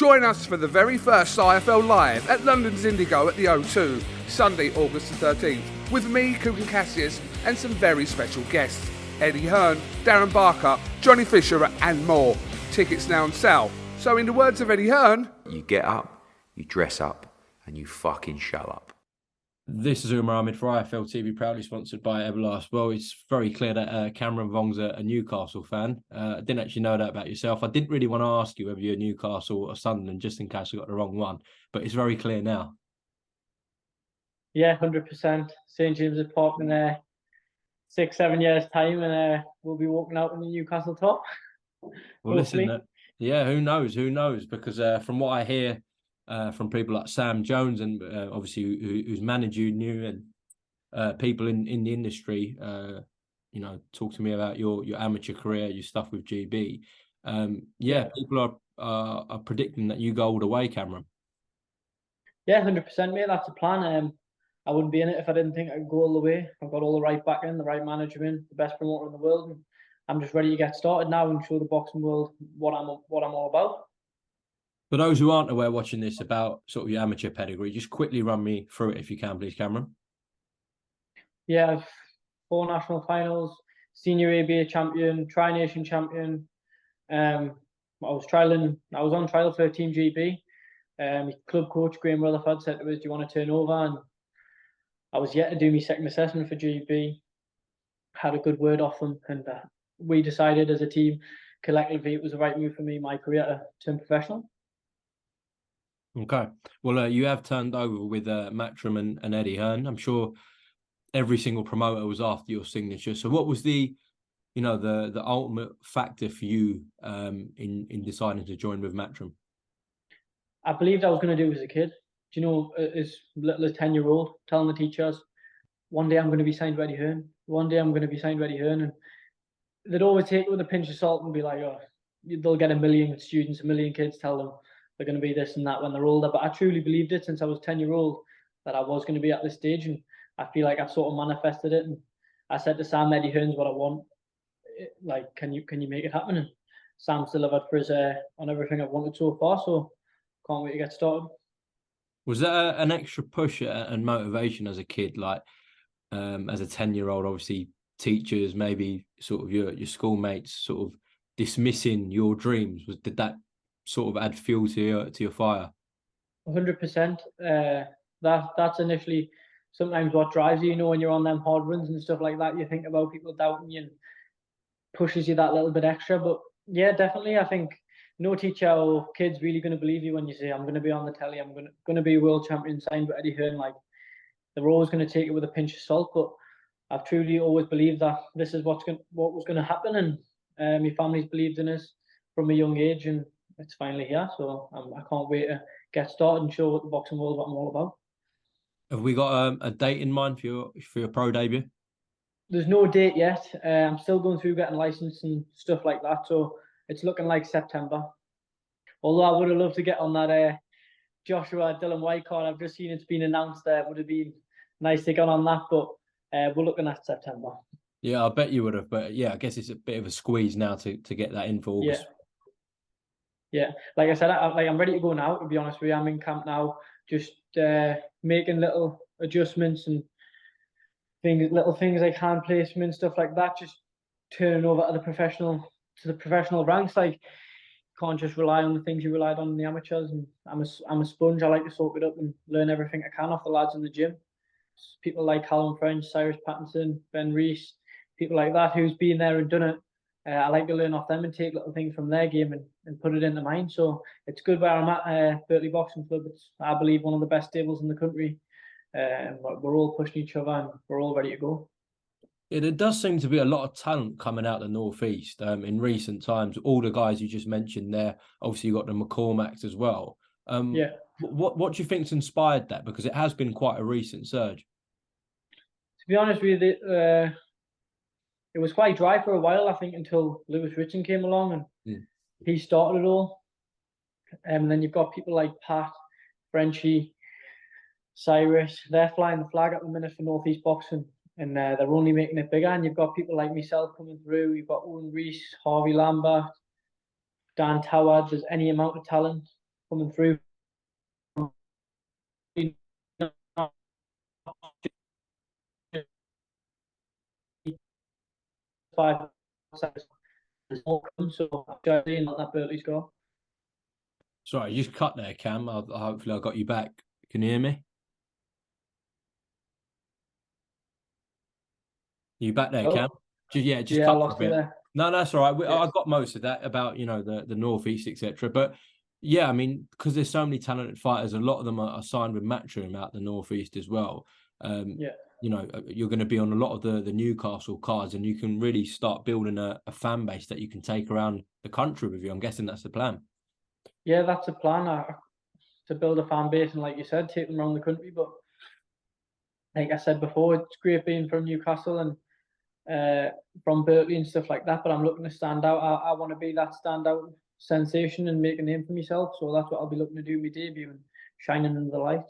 Join us for the very first IFL Live at London's Indigo at the O2, Sunday, August the 13th, with me, Coogan Cassius, and some very special guests. Eddie Hearn, Darren Barker, Johnny Fisher and more. Tickets now on sale. So in the words of Eddie Hearn, you get up, you dress up, and you fucking show up. This is Umar Ahmed for IFLTV, proudly sponsored by Everlast. Well, it's very clear that Cameron Vuong's a Newcastle fan. I didn't actually know that about yourself. I didn't really want to ask you whether you're Newcastle or Sunderland, just in case I got the wrong one. But it's very clear now. Yeah, 100%. St James's Park in 6-7 years' time, and we'll be walking out in the Newcastle top. Well, listen, yeah, who knows? Who knows? Because from what I hear from people like Sam Jones and obviously who's managed you and people in the industry, talk to me about your amateur career, your stuff with GB. People are predicting that you go all the way, Cameron. Yeah, 100%, mate. That's the plan. I wouldn't be in it if I didn't think I could go all the way. I've got all the right backing, the right management, the best promoter in the world, and I'm just ready to get started now and show the boxing world what I'm all about. For those who aren't aware watching this about sort of your amateur pedigree, just quickly run me through it if you can, please, Cameron. Yeah, 4 national finals, senior ABA champion, Tri-Nation champion. I was on trial for Team GB. Club coach Graham Rutherford said to us, "Do you want to turn over?" And I was yet to do my second assessment for GB. Had a good word off them, and we decided as a team collectively it was the right move for me, my career, to turn professional. Okay. Well, you have turned over with Matchroom and Eddie Hearn. I'm sure every single promoter was after your signature. So what was the ultimate factor for you in deciding to join with Matchroom? I believed I was going to do as a kid. Do you know, as little as 10-year-old, telling the teachers, one day I'm going to be signed Eddie Hearn. One day I'm going to be signed Eddie Hearn. And they'd always take it with a pinch of salt and be like, oh, they'll get 1 million students, 1 million kids tell them they're going to be this and that when they're older. But I truly believed it since I was 10-year-old that I was going to be at this stage. And I feel like I've sort of manifested it. And I said to Sam, Eddie Hearn's what I want. Like, can you make it happen? And Sam's delivered for us on everything I've wanted so far. So can't wait to get started. Was that an extra push and motivation as a kid? Like, as a 10-year-old, obviously teachers, maybe sort of your schoolmates sort of dismissing your dreams. Did that sort of add fuel to your fire? 100%. That's initially sometimes what drives you. You know, when you're on them hard runs and stuff like that, you think about people doubting you and pushes you that little bit extra. But yeah, definitely, I think no teacher or kid's really going to believe you when you say, I'm going to be on the telly, I'm going to be a world champion signed by Eddie Hearn. Like, they're always going to take it with a pinch of salt. But I've truly always believed that this is what was going to happen, and my family's believed in us from a young age, and it's finally here. So I can't wait to get started and show what the boxing world what I'm all about. Have we got a date in mind for your pro debut? There's no date yet. I'm still going through getting licensed and stuff like that. So it's looking like September. Although I would have loved to get on that Joshua Didn'Y card. I've just seen it's been announced there. It would have been nice to get on that, but we're looking at September. Yeah, I bet you would have. But yeah, I guess it's a bit of a squeeze now to get that in for August. Yeah. Like I said, I'm ready to go now, to be honest with you. I'm in camp now, just making little adjustments and little things like hand placement, stuff like that, just turning over to the professional ranks. Like, can't just rely on the things you relied on in the amateurs. And I'm a sponge. I like to soak it up and learn everything I can off the lads in the gym. People like Callum French, Cyrus Pattinson, Ben Rees, people like that who's been there and done it. I like to learn off them and take little things from their game and put it into mine. So it's good where I'm at. Berkeley Boxing Club, it's, I believe, one of the best stables in the country. We're all pushing each other and we're all ready to go. Yeah, there does seem to be a lot of talent coming out the Northeast in recent times. All the guys you just mentioned there, obviously you got the McCormacks as well. Yeah. What do you think's inspired that? Because it has been quite a recent surge. To be honest with you, it was quite dry for a while, I think, until Lewis Ritson came along and he started it all. And then you've got people like Pat, Frenchie, Cyrus. They're flying the flag at the minute for Northeast boxing, and they're only making it bigger. And you've got people like myself coming through. You've got Owen Rees, Harvey Lambert, Dan Toward. There's any amount of talent coming through. Five seconds. So I'm seeing that Burley score. Sorry, you just cut there, Cam. Hopefully I got you back. Can you hear me? You back there, Cam? Just I cut lost for a you bit. there. No, that's all right. Yeah. I got most of that about the northeast, etc. But yeah, I mean, because there's so many talented fighters, a lot of them are signed with Matchroom out the northeast as well. You're going to be on a lot of the Newcastle cards, and you can really start building a fan base that you can take around the country with you. I'm guessing that's the plan. Yeah, that's a plan to build a fan base, and like you said, take them around the country. But like I said before, it's great being from Newcastle and from Berkeley and stuff like that. But I'm looking to stand out. I want to be that standout sensation and make a name for myself. So that's what I'll be looking to do my debut and shining in the light.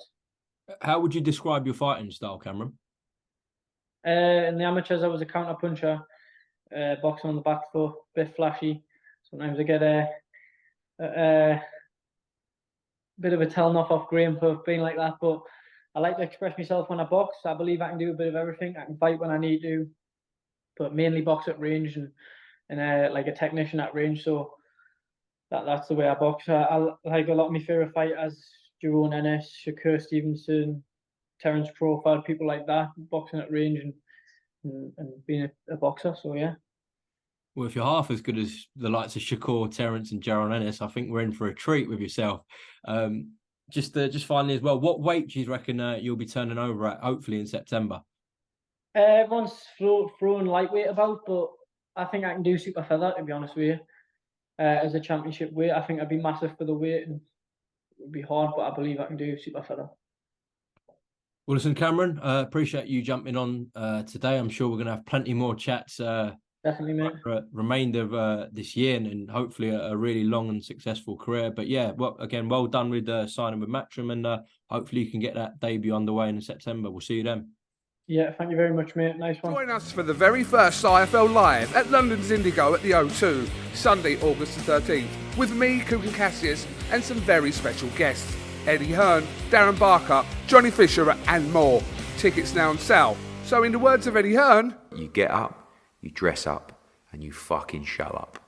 How would you describe your fighting style, Cameron? In the amateurs, I was a counter puncher, boxing on the back foot, bit flashy. Sometimes I get a bit of a telling off Graham for being like that, but I like to express myself when I box. I believe I can do a bit of everything. I can fight when I need to, but mainly box at range and like a technician at range. So that's the way I box. I like a lot of my favourite fighters: Jerome Ennis, Shakur Stevenson, Terence Crawford, people like that, boxing at range and being a boxer. So yeah. Well, if you're half as good as the likes of Shakur, Terence, and Jaron Ennis, I think we're in for a treat with yourself. Just finally as well, what weight do you reckon you'll be turning over at, hopefully in September? Everyone's throwing lightweight about, but I think I can do super feather, to be honest with you. As a championship weight, I think I'd be massive for the weight, and it would be hard, but I believe I can do super feather. Well, listen, Cameron, appreciate you jumping on today. I'm sure we're going to have plenty more chats definitely, mate. For the remainder of this year and hopefully a really long and successful career. But yeah, well done with signing with Matchroom, and hopefully you can get that debut underway in September. We'll see you then. Yeah, thank you very much, mate. Nice one. Join us for the very first IFL Live at London's Indigo at the O2, Sunday, August the 13th, with me, Kugan Cassius, and some very special guests: Eddie Hearn, Darren Barker, Johnny Fisher, and more. Tickets now on sale. So in the words of Eddie Hearn, You get up, you dress up, and you fucking show up.